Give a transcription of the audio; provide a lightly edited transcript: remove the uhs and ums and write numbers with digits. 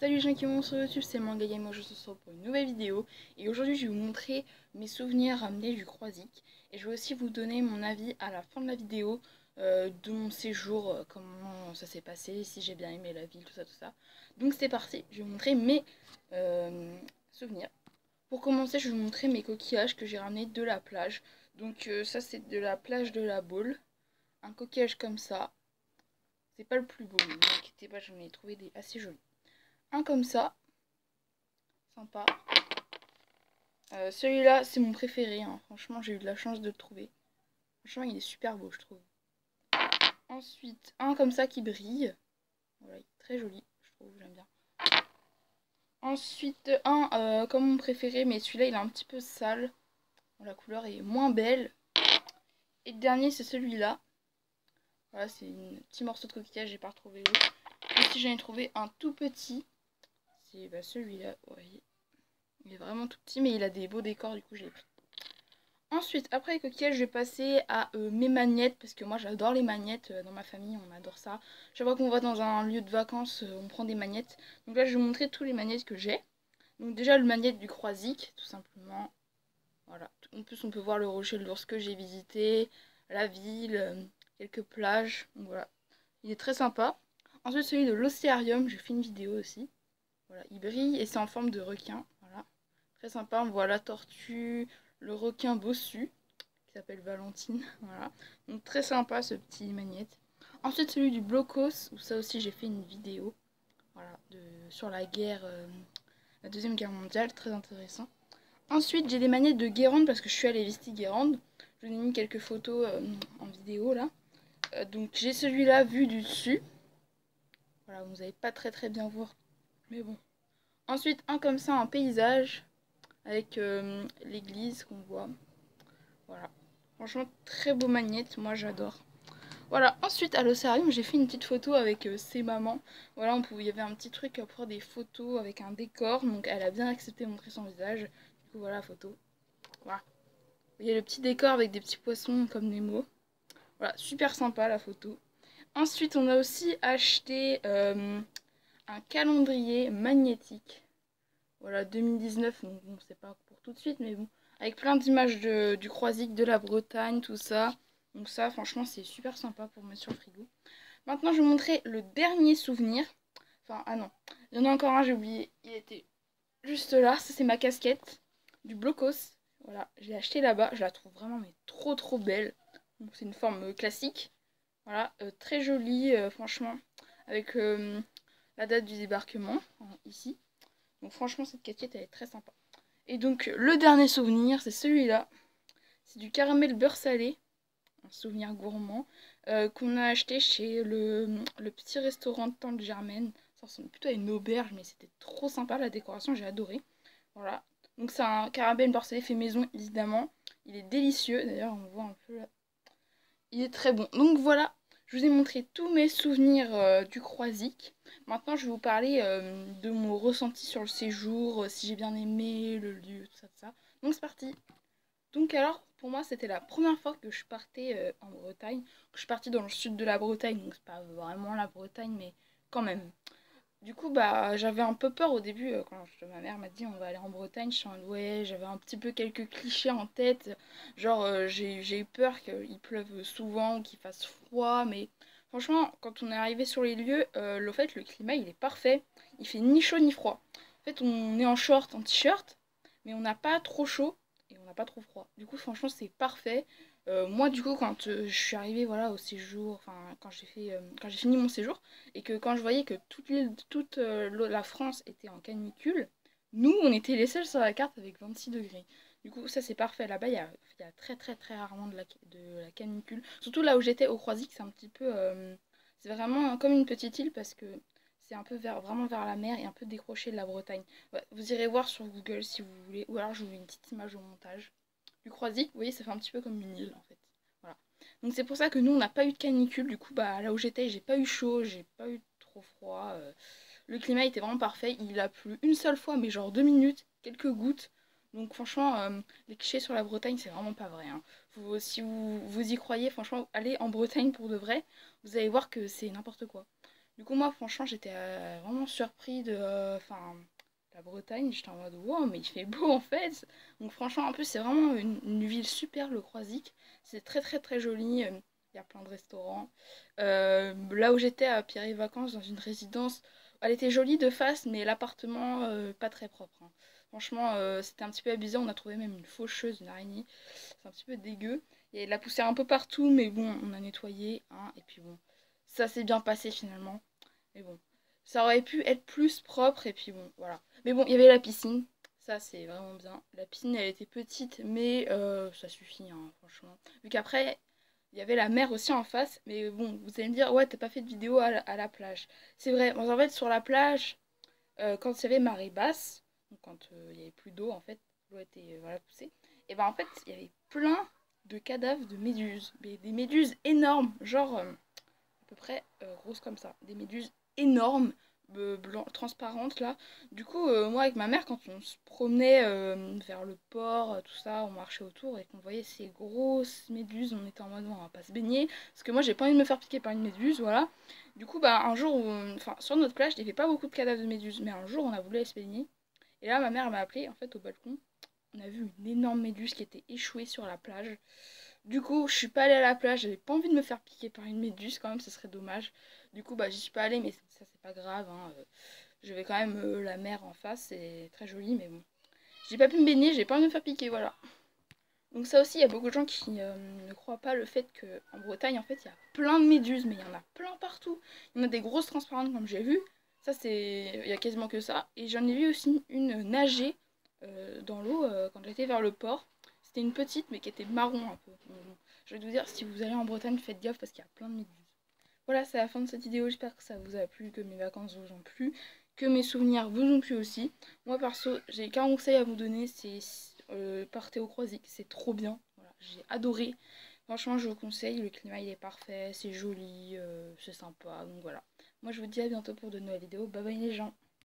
Salut les gens qui vont sur YouTube, c'est Manga Gamer, je se retrouve pour une nouvelle vidéo. Et aujourd'hui je vais vous montrer mes souvenirs ramenés du Croisic. Et je vais aussi vous donner mon avis à la fin de la vidéo de mon séjour, comment ça s'est passé, si j'ai bien aimé la ville, tout ça, tout ça. Donc c'est parti, je vais vous montrer mes souvenirs. Pour commencer, je vais vous montrer mes coquillages que j'ai ramenés de la plage. Donc ça c'est de la plage de la Baule. Un coquillage comme ça. C'est pas le plus beau, ne vous inquiétez pas, j'en ai trouvé des assez jolis. Un comme ça, sympa. Celui-là, c'est mon préféré, hein. Franchement, j'ai eu de la chance de le trouver. Franchement, il est super beau, je trouve. Ensuite, un comme ça qui brille. Voilà, il est très joli, je trouve, j'aime bien. Ensuite, un comme mon préféré, mais celui-là, il est un petit peu sale. Bon, la couleur est moins belle. Et le dernier, c'est celui-là. Voilà, c'est un petit morceau de coquillage, j'ai pas retrouvé l'autre. Ici, j'en ai trouvé un tout petit. C'est celui-là, vous voyez. Il est vraiment tout petit, mais il a des beaux décors, du coup, je l'ai pris. Ensuite, après les coquillages, je vais passer à mes magnettes, parce que moi j'adore les magnettes, dans ma famille on adore ça. Chaque fois qu'on va dans un lieu de vacances, on prend des magnettes. Donc là je vais vous montrer tous les magnettes que j'ai. Donc déjà le magnette du Croisic, tout simplement. Voilà. En plus on peut voir le rocher de l'ours que j'ai visité, la ville, quelques plages. Donc voilà, il est très sympa. Ensuite celui de l'Océarium, j'ai fait une vidéo aussi. Voilà, il brille et c'est en forme de requin. Voilà. Très sympa, on voit la tortue, le requin bossu, qui s'appelle Valentine. Voilà. Donc très sympa ce petit magnète. Ensuite celui du Blocos, où ça aussi j'ai fait une vidéo. Voilà, sur la guerre, la deuxième guerre mondiale, très intéressant. Ensuite j'ai des magnettes de Guérande, parce que je suis allée visiter Guérande. Je vous ai mis quelques photos en vidéo là. Donc j'ai celui-là vu du dessus. Voilà, vous n'allez pas très bien voir, mais bon. Ensuite un comme ça, un paysage, avec l'église qu'on voit. Voilà. Franchement, très beau magnète, moi j'adore. Voilà, ensuite à l'Océarium, j'ai fait une petite photo avec ses mamans. Voilà, il y avait un petit truc pour prendre des photos avec un décor. Donc elle a bien accepté de montrer son visage. Du coup, voilà la photo. Voilà. Il y a le petit décor avec des petits poissons comme Nemo. Voilà, super sympa la photo. Ensuite, on a aussi acheté un calendrier magnétique. Voilà, 2019, donc bon, c'est pas pour tout de suite, mais bon. Avec plein d'images du Croisic, de la Bretagne, tout ça. Donc ça, franchement, c'est super sympa pour mettre sur le frigo. Maintenant, je vais vous montrer le dernier souvenir. Enfin, ah non, il y en a encore un, j'ai oublié. Il était juste là. Ça, c'est ma casquette du Blocos. Voilà, je l'ai acheté là-bas. Je la trouve vraiment mais trop belle. C'est une forme classique. Voilà, très jolie, franchement. Avec la date du débarquement, ici. Donc franchement, cette casquette, elle est très sympa. Et donc, le dernier souvenir, c'est celui-là. C'est du caramel beurre salé, un souvenir gourmand, qu'on a acheté chez le petit restaurant de Tante Germaine. Ça ressemble plutôt à une auberge, mais c'était trop sympa, la décoration, j'ai adoré. Voilà. Donc c'est un caramel beurre salé fait maison, évidemment. Il est délicieux, d'ailleurs, on voit un peu là. Il est très bon. Donc voilà, je vous ai montré tous mes souvenirs du Croisic. Maintenant, je vais vous parler de mon ressenti sur le séjour, si j'ai bien aimé le lieu, tout ça, tout ça. Donc c'est parti. Donc alors, pour moi, c'était la première fois que je partais en Bretagne. Je suis partie dans le sud de la Bretagne, donc c'est pas vraiment la Bretagne, mais quand même. Du coup, bah, j'avais un peu peur au début quand ma mère m'a dit on va aller en Bretagne. Je suis en mode ouais, j'avais un petit peu quelques clichés en tête. Genre, j'ai eu peur qu'il pleuve souvent ou qu'il fasse froid. Mais franchement, quand on est arrivé sur les lieux, le climat il est parfait. Il fait ni chaud ni froid. En fait, on est en short, en t-shirt, mais on n'a pas trop chaud et on n'a pas trop froid. Du coup, franchement, c'est parfait. Moi, du coup, quand je suis arrivée voilà, au séjour, enfin, quand j'ai fini mon séjour, et que quand je voyais que toute la France était en canicule, nous, on était les seuls sur la carte avec 26 degrés. Du coup, ça c'est parfait. Là-bas, il y a très rarement de la canicule. Surtout là où j'étais au Croisic, c'est un petit peu... c'est vraiment comme une petite île parce que c'est un peu vraiment vers la mer et un peu décroché de la Bretagne. Ouais, vous irez voir sur Google si vous voulez. Ou alors je vous mets une petite image au montage du Croisic. Vous voyez, ça fait un petit peu comme une île en fait. Voilà. Donc c'est pour ça que nous, on n'a pas eu de canicule. Du coup, bah là où j'étais, j'ai pas eu chaud, j'ai pas eu trop froid. Le climat était vraiment parfait. Il a plu une seule fois, mais genre 2 minutes, quelques gouttes. Donc franchement, les clichés sur la Bretagne, c'est vraiment pas vrai, hein. Si vous y croyez, franchement, allez en Bretagne pour de vrai. Vous allez voir que c'est n'importe quoi. Du coup, moi, franchement, j'étais vraiment surpris de la Bretagne. J'étais en mode, wow, mais il fait beau en fait. Donc, franchement, en plus, c'est vraiment une ville super, le Croisic. C'est très, très, très joli. Il y a plein de restaurants. Là où j'étais à Pierre et Vacances, dans une résidence, elle était jolie de face, mais l'appartement, pas très propre, hein. Franchement, c'était un petit peu abusé. On a trouvé même une faucheuse, une araignée. C'est un petit peu dégueu. Il y a de la poussière un peu partout, mais bon, on a nettoyé, hein, et puis bon, ça s'est bien passé finalement. Mais bon, ça aurait pu être plus propre, et puis bon, voilà. Mais bon, il y avait la piscine, ça c'est vraiment bien. La piscine, elle était petite, mais ça suffit, hein, franchement. Vu qu'après, il y avait la mer aussi en face, mais bon, vous allez me dire, ouais, t'as pas fait de vidéo à la plage. C'est vrai, bon, en fait, sur la plage, quand il y avait marée basse, donc quand il y avait plus d'eau, en fait, l'eau était voilà, poussée, et ben en fait, il y avait plein de cadavres de méduses, mais des méduses énormes, genre à peu près grosses comme ça, des méduses énormes, transparentes là. Du coup, moi avec ma mère, quand on se promenait vers le port, tout ça, on marchait autour et qu'on voyait ces grosses méduses, on était en mode non, on va pas se baigner, parce que moi j'ai pas envie de me faire piquer par une méduse, voilà. Du coup, bah un jour, enfin sur notre plage, il n'y avait pas beaucoup de cadavres de méduses, mais un jour on a voulu aller se baigner. Et là, ma mère m'a appelé en fait au balcon. On a vu une énorme méduse qui était échouée sur la plage. Du coup, je suis pas allée à la plage, j'avais pas envie de me faire piquer par une méduse quand même, ce serait dommage. Du coup, bah j'y suis pas allée, mais ça c'est pas grave, hein. J'avais quand même la mer en face, c'est très joli, mais bon. J'ai pas pu me baigner, j'ai pas envie de me faire piquer, voilà. Donc ça aussi, il y a beaucoup de gens qui ne croient pas le fait qu'en Bretagne, en fait, il y a plein de méduses, mais il y en a plein partout. Il y en a des grosses transparentes comme j'ai vu. Ça, c'est... Il y a quasiment que ça. Et j'en ai vu aussi une nager dans l'eau quand j'étais vers le port. C'était une petite, mais qui était marron un peu. Bon, je vais vous dire, si vous allez en Bretagne, faites gaffe parce qu'il y a plein de méduses. Voilà, c'est la fin de cette vidéo. J'espère que ça vous a plu, que mes vacances vous ont plu, que mes souvenirs vous ont plu aussi. Moi, perso, j'ai qu'un conseil à vous donner, c'est partez au Croisic, c'est trop bien. Voilà, j'ai adoré. Franchement, je vous conseille, le climat il est parfait, c'est joli, c'est sympa. Donc voilà. Moi, je vous dis à bientôt pour de nouvelles vidéos. Bye bye les gens.